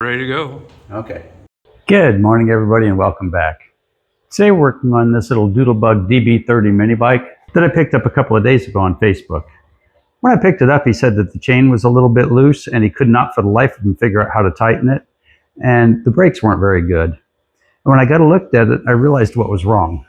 Ready to go. Okay. Good morning, everybody, and welcome back. Today we're working on this little Doodlebug DB30 mini bike that I picked up a couple of days ago on Facebook. When I picked it up, he said that the chain was a little bit loose and he could not for the life of him figure out how to tighten it, and the brakes weren't very good. And when I got a look at it, I realized what was wrong.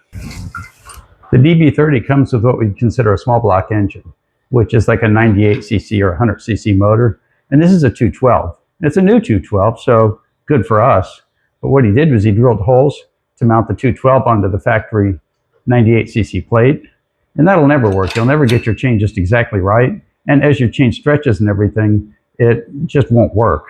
The DB30 comes with what we consider a small block engine, which is like a 98cc or 100cc motor, and this is a 212. It's a new 212, so good for us. But what he did was he drilled holes to mount the 212 onto the factory 98cc plate, and that'll never work. You'll never get your chain just exactly right, and as your chain stretches and everything, it just won't work.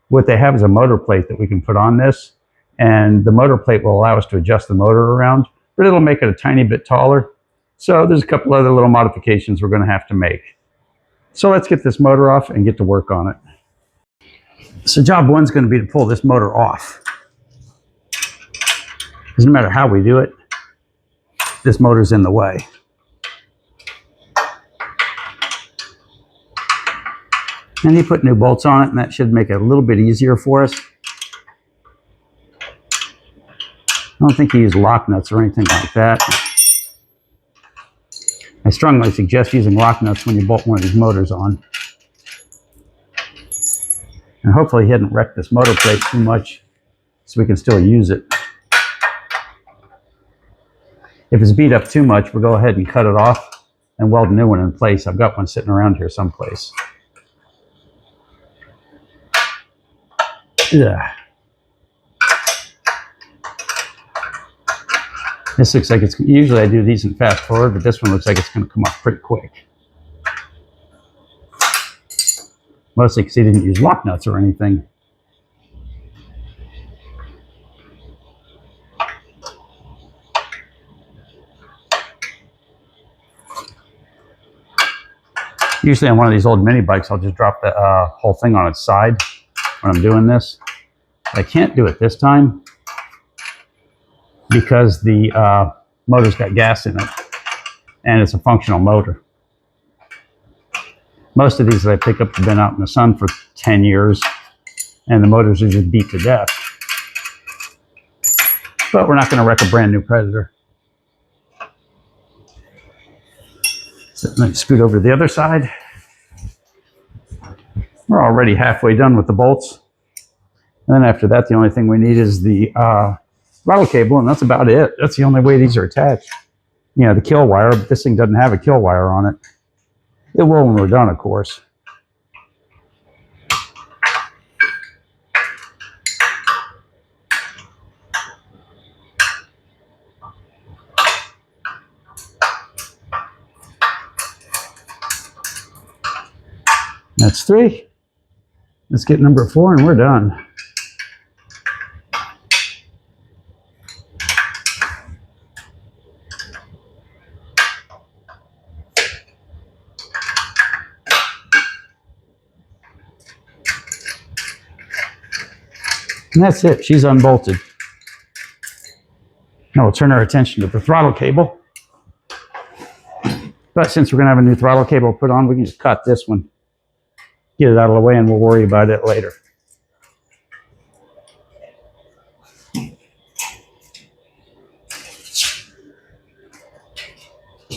What they have is a motor plate that we can put on this, and the motor plate will allow us to adjust the motor around, but it'll make it a tiny bit taller. So there's a couple other little modifications we're going to have to make. So let's get this motor off and get to work on it. So job one's going to be to pull this motor off. Doesn't matter how we do it, this motor's in the way. And he put new bolts on it, and that should make it a little bit easier for us. I don't think he used lock nuts or anything like that. I strongly suggest using lock nuts when you bolt one of these motors on. And hopefully he hadn't wrecked this motor plate too much so we can still use it. If it's beat up too much, we'll go ahead and cut it off and weld a new one in place. I've got one sitting around here someplace. Yeah. This looks like it's, usually I do these in fast forward, but this one looks like it's going to come off pretty quick. Mostly because he didn't use lock nuts or anything. Usually on one of these old mini bikes, I'll just drop the whole thing on its side when I'm doing this. But I can't do it this time because the motor's got gas in it and it's a functional motor. Most of these that I pick up have been out in the sun for 10 years, and the motors are just beat to death. But we're not going to wreck a brand new Predator. So let me scoot over to the other side. We're already halfway done with the bolts. And then after that, the only thing we need is the throttle cable, and that's about it. That's the only way these are attached. You know, the kill wire, but this thing doesn't have a kill wire on it. It will when we're done, of course. That's 3. Let's get number 4 and we're done. And that's it. She's unbolted. Now we'll turn our attention to the throttle cable. But since we're going to have a new throttle cable put on, we can just cut this one. Get it out of the way and we'll worry about it later.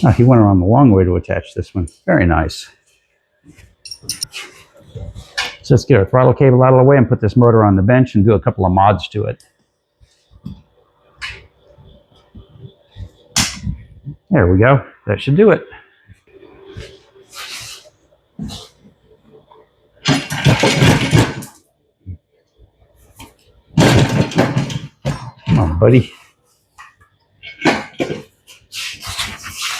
Oh, he went around the long way to attach this one. Very nice. So let's get our throttle cable out of the way and put this motor on the bench and do a couple of mods to it. There we go. That should do it. Come on, buddy.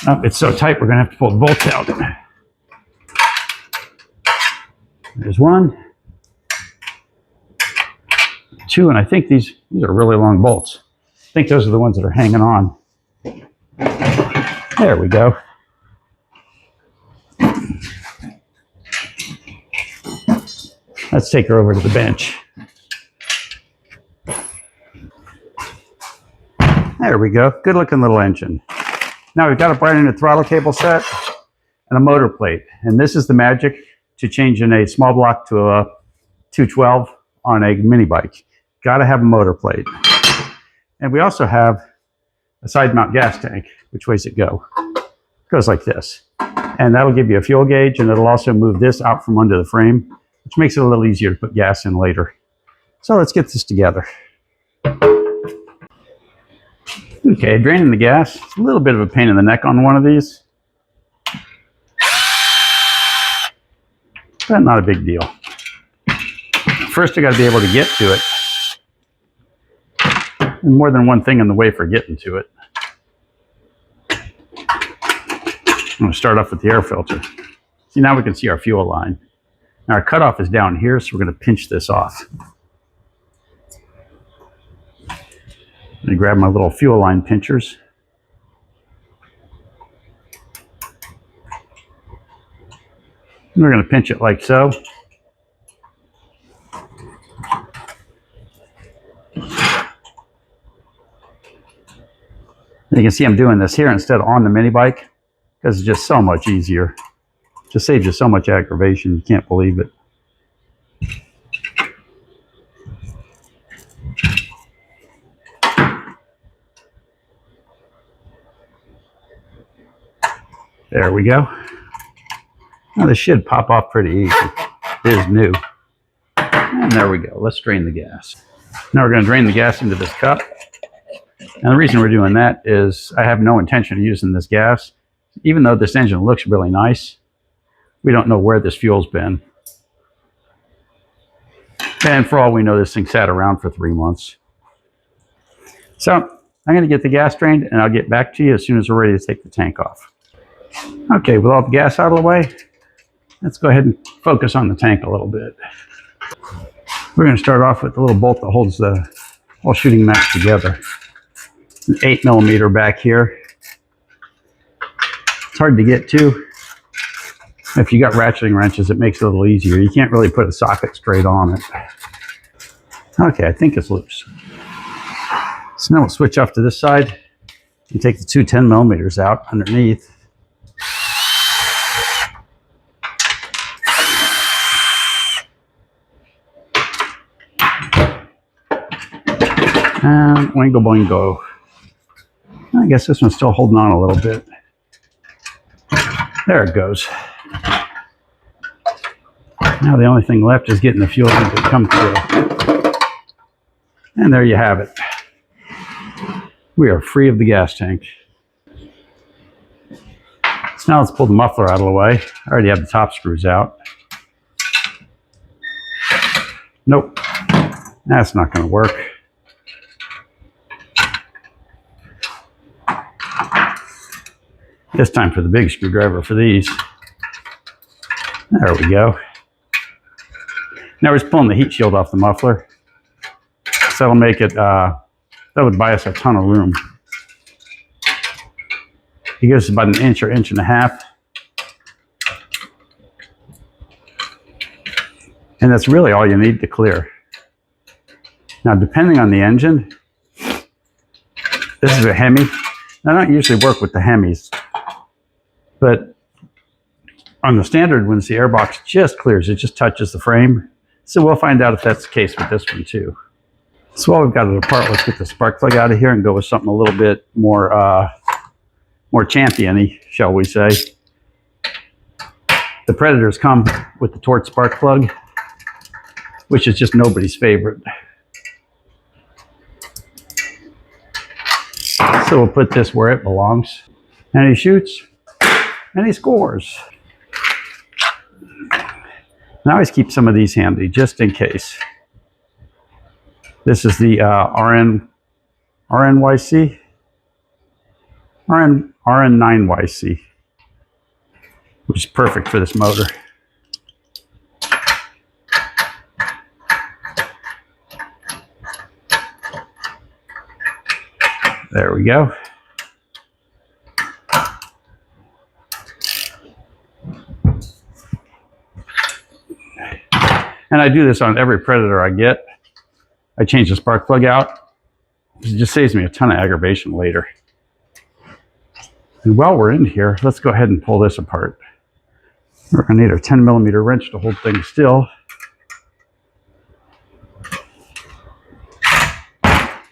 Oh, it's so tight we're going to have to pull the bolts out. There's 1, 2, and I think these are really long bolts. I think those are the ones that are hanging on. There we go. Let's take her over to the bench. There we go. Good looking little engine. Now we've got a brand new throttle cable set and a motor plate. And this is the magic to changing a small block to a 212 on a mini bike. Got to have a motor plate. And we also have a side mount gas tank. Which way's it go? It goes like this. And that'll give you a fuel gauge, and it'll also move this out from under the frame, which makes it a little easier to put gas in later. So let's get this together. Okay, draining the gas. It's a little bit of a pain in the neck on one of these, but not a big deal. First, I got to be able to get to it. And more than one thing in the way for getting to it. I'm going to start off with the air filter. See, now we can see our fuel line. Now our cutoff is down here, so we're going to pinch this off. I'm going to grab my little fuel line pinchers. And we're going to pinch it like so. And you can see I'm doing this here instead of on the mini bike, because it's just so much easier. Just saves you so much aggravation, you can't believe it. There we go. Now this should pop off pretty easy. It is new. And there we go. Let's drain the gas. Now we're going to drain the gas into this cup. And the reason we're doing that is I have no intention of using this gas. Even though this engine looks really nice, we don't know where this fuel's been. And for all we know, this thing sat around for 3 months. So I'm going to get the gas drained, and I'll get back to you as soon as we're ready to take the tank off. Okay, with all the gas out of the way, let's go ahead and focus on the tank a little bit. We're going to start off with the little bolt that holds the whole shooting match together. An 8mm back here. It's hard to get to. If you got ratcheting wrenches, it makes it a little easier. You can't really put a socket straight on it. Okay, I think it's loose. So now we'll switch off to this side and take the two 10mm out underneath. And wingo boingo. I guess this one's still holding on a little bit. There it goes. Now the only thing left is getting the fuel to come through. And there you have it. We are free of the gas tank. So now let's pull the muffler out of the way. I already have the top screws out. Nope, that's not going to work. It's time for the big screwdriver for these. There we go. Now we're just pulling the heat shield off the muffler. So that'll make it, that would buy us a ton of room. It gives us about an inch or inch and a half. And that's really all you need to clear. Now, depending on the engine, this is a Hemi. I don't usually work with the Hemis, but on the standard ones, the airbox just clears. It just touches the frame. So we'll find out if that's the case with this one too. So while we've got it apart, let's get the spark plug out of here and go with something a little bit more, more champion-y, shall we say. The Predators come with the Torch spark plug, which is just nobody's favorite. So we'll put this where it belongs. And he shoots, and he scores. And I always keep some of these handy, just in case. This is the RN9YC, which is perfect for this motor. There we go. And I do this on every Predator I get. I change the spark plug out. It just saves me a ton of aggravation later. And while we're in here, let's go ahead and pull this apart. We're going to need a 10mm wrench to hold things still.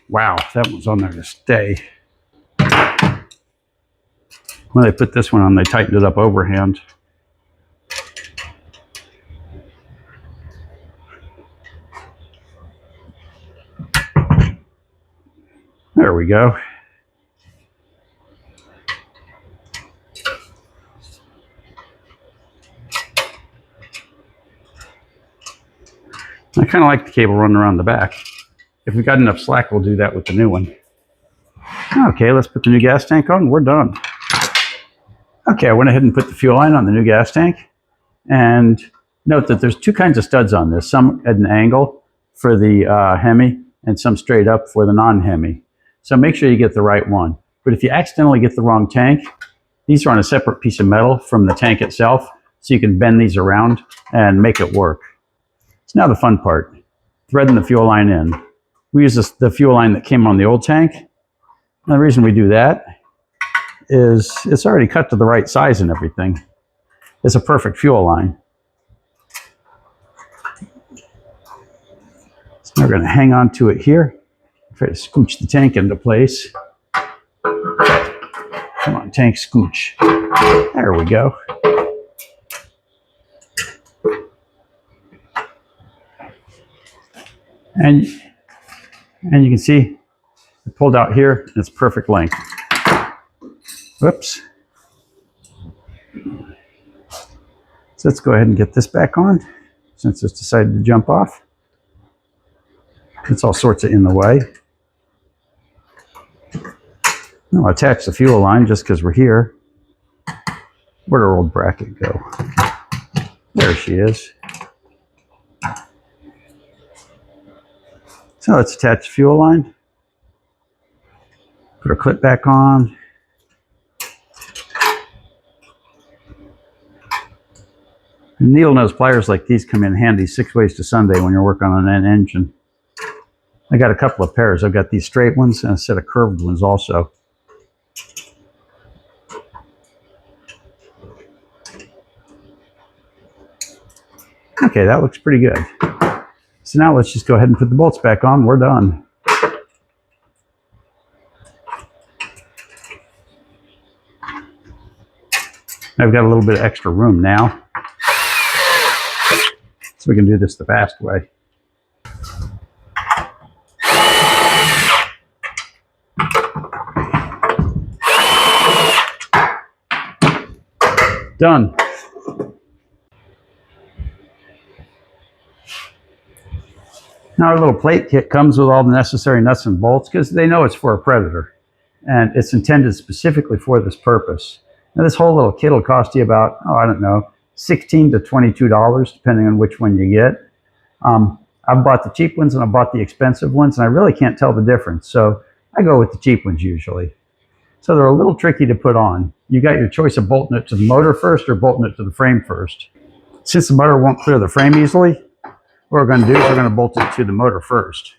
Wow, that one's on there to stay. When they put this one on, they tightened it up overhand. There we go. I kind of like the cable running around the back. If we've got enough slack, we'll do that with the new one. Okay, let's put the new gas tank on. We're done. Okay, I went ahead and put the fuel line on the new gas tank. And note that there's two kinds of studs on this. Some at an angle for the Hemi and some straight up for the non-Hemi. So make sure you get the right one. But if you accidentally get the wrong tank, these are on a separate piece of metal from the tank itself. So you can bend these around and make it work. So now the fun part, threading the fuel line in. We use the fuel line that came on the old tank. And the reason we do that is it's already cut to the right size and everything. It's a perfect fuel line. So we're going to hang on to it here. Try to scooch the tank into place. Come on, tank, scooch. There we go. And you can see it pulled out here, and it's perfect length. Whoops. So let's go ahead and get this back on, since it's decided to jump off. It's all sorts of in the way. I'll attach the fuel line just because we're here. Where'd our old bracket go? There she is. So let's attach the fuel line. Put our clip back on. And needle nose pliers like these come in handy 6 ways to Sunday when you're working on an engine. I got a couple of pairs. I've got these straight ones and a set of curved ones also. Okay, that looks pretty good. So now let's just go ahead and put the bolts back on. We're done. I've got a little bit of extra room now, so we can do this the fast way. Done. Now our little plate kit comes with all the necessary nuts and bolts because they know it's for a Predator and it's intended specifically for this purpose. Now this whole little kit will cost you about, I don't know, $16 to $22 depending on which one you get. I've bought the cheap ones and I've bought the expensive ones and I really can't tell the difference. So I go with the cheap ones usually. So they're a little tricky to put on. You got your choice of bolting it to the motor first or bolting it to the frame first. Since the motor won't clear the frame easily, what we're going to do is we're going to bolt it to the motor first,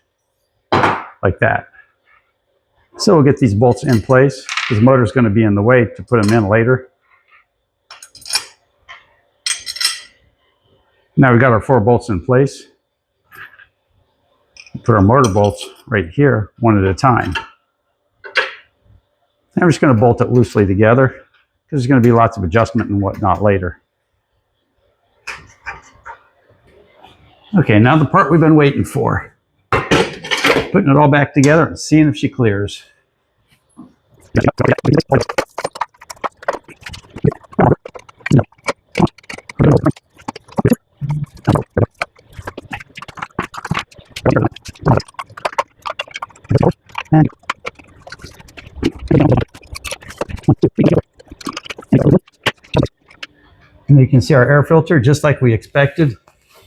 like that. So we'll get these bolts in place because the motor is going to be in the way to put them in later. Now we've got our 4 bolts in place. Put our motor bolts right here, one at a time. And we're just going to bolt it loosely together because there's going to be lots of adjustment and whatnot later. Okay, now the part we've been waiting for. Putting it all back together and seeing if she clears. And you can see our air filter, just like we expected,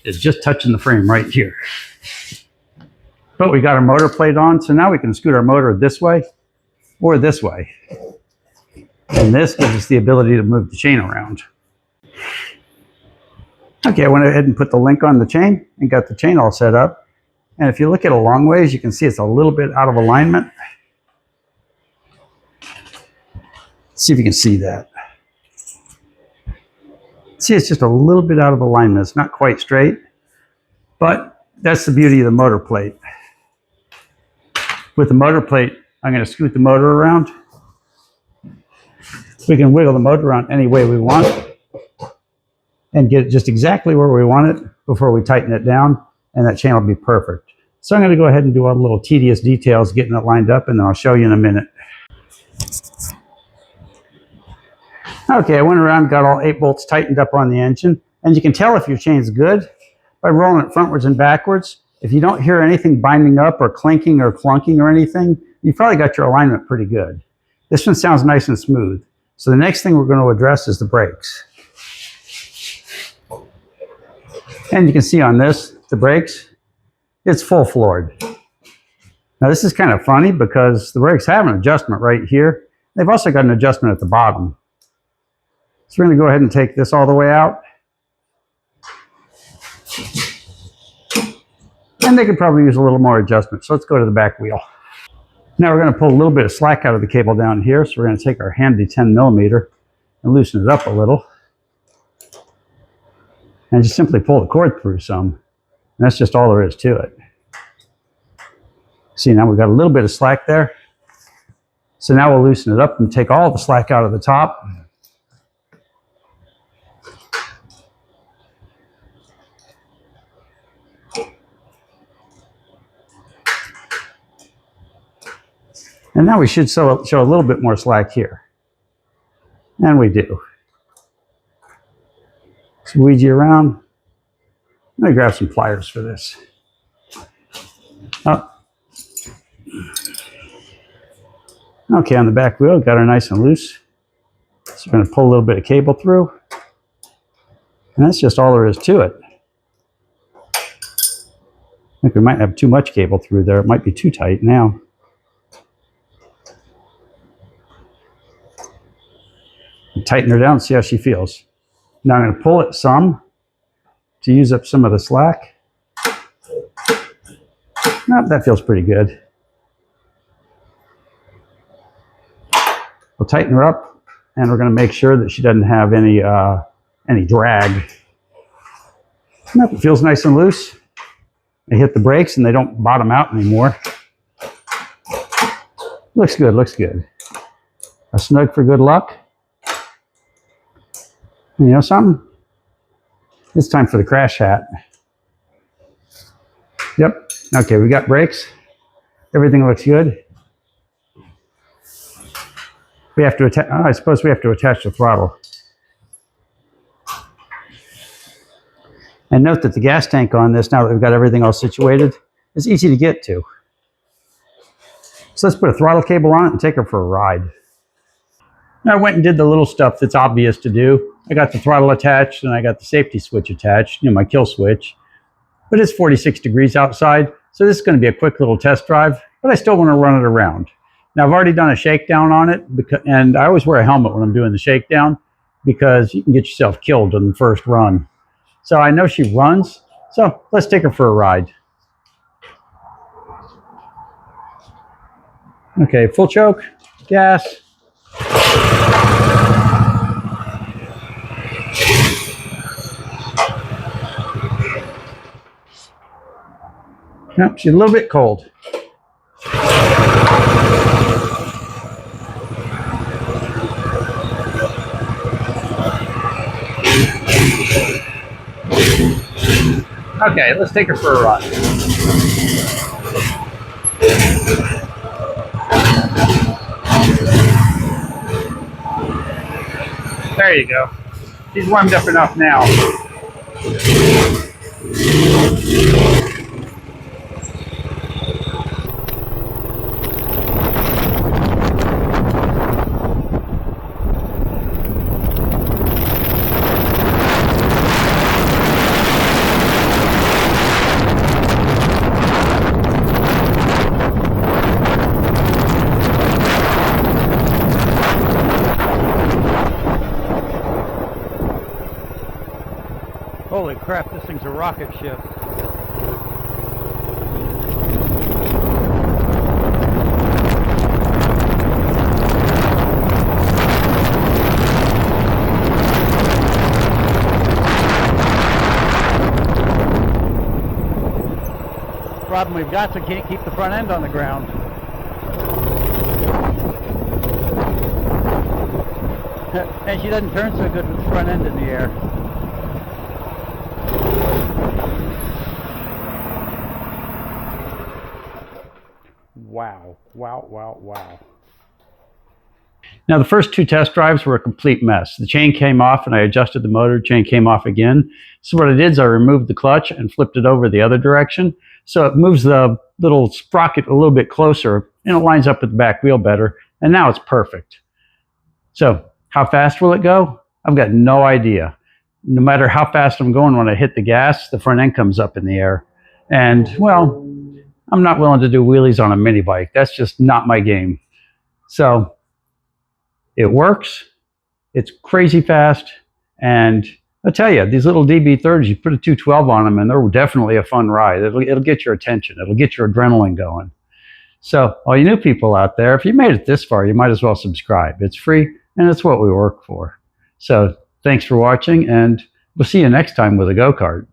is just touching the frame right here. But we got our motor plate on, so now we can scoot our motor this way or this way. And this gives us the ability to move the chain around. Okay, I went ahead and put the link on the chain and got the chain all set up. And if you look at it a long ways, you can see it's a little bit out of alignment. Let's see if you can see that. See, it's just a little bit out of alignment. It's not quite straight, but that's the beauty of the motor plate. With the motor plate, I'm going to scoot the motor around. We can wiggle the motor around any way we want and get it just exactly where we want it before we tighten it down, and that channel will be perfect. So I'm going to go ahead and do all the little tedious details, getting it lined up, and then I'll show you in a minute. Okay, I went around, got all 8 bolts tightened up on the engine, and you can tell if your chain's good by rolling it frontwards and backwards. If you don't hear anything binding up or clinking or clunking or anything, you've probably got your alignment pretty good. This one sounds nice and smooth. So the next thing we're going to address is the brakes. And you can see on this, the brakes, it's full floored. Now this is kind of funny because the brakes have an adjustment right here. They've also got an adjustment at the bottom. So we're going to go ahead and take this all the way out. And they could probably use a little more adjustment. So let's go to the back wheel. Now we're going to pull a little bit of slack out of the cable down here. So we're going to take our handy 10mm and loosen it up a little. And just simply pull the cord through some. And that's just all there is to it. See, now we've got a little bit of slack there. So now we'll loosen it up and take all the slack out of the top. And now we should show a little bit more slack here. And we do. Squeegee around. Let me grab some pliers for this. Oh. Okay, on the back wheel, got her nice and loose. So we're going to pull a little bit of cable through. And that's just all there is to it. I think we might have too much cable through there. It might be too tight now. Tighten her down and see how she feels. Now I'm going to pull it some to use up some of the slack. No, that feels pretty good. We'll tighten her up, and we're going to make sure that she doesn't have any drag. Nope, it feels nice and loose. I hit the brakes and they don't bottom out anymore. Looks good, looks good. A snug for good luck. And you know something? It's time for the crash hat. Yep. Okay, we got brakes. Everything looks good. We have to attach. Oh, I suppose we have to attach the throttle. And note that the gas tank on this, now that we've got everything all situated, is easy to get to. So let's put a throttle cable on it and take her for a ride. Now I went and did the little stuff that's obvious to do. I got the throttle attached and I got the safety switch attached, my kill switch. But it's 46 degrees outside, so this is going to be a quick little test drive, but I still want to run it around. Now I've already done a shakedown on it, and I always wear a helmet when I'm doing the shakedown because you can get yourself killed in the first run. So I know she runs, so let's take her for a ride. Okay, full choke, gas. Yep, she's a little bit cold. Okay, let's take her for a ride. There you go. She's warmed up enough now. Holy crap, this thing's a rocket ship. Problem we've got is we can't keep the front end on the ground. And she doesn't turn so good with the front end in the air. Wow, wow, wow, wow. Now the first 2 test drives were a complete mess. The chain came off and I adjusted the motor, chain came off again. So what I did is I removed the clutch and flipped it over the other direction. So it moves the little sprocket a little bit closer and it lines up with the back wheel better. And now it's perfect. So how fast will it go? I've got no idea. No matter how fast I'm going, when I hit the gas, the front end comes up in the air. And well, I'm not willing to do wheelies on a mini bike. That's just not my game. So it works. It's crazy fast. And I'll tell you, these little DB30s, you put a 212 on them and they're definitely a fun ride. It'll get your attention. It'll get your adrenaline going. So all you new people out there, if you made it this far, you might as well subscribe. It's free and it's what we work for. So thanks for watching and we'll see you next time with a go-kart.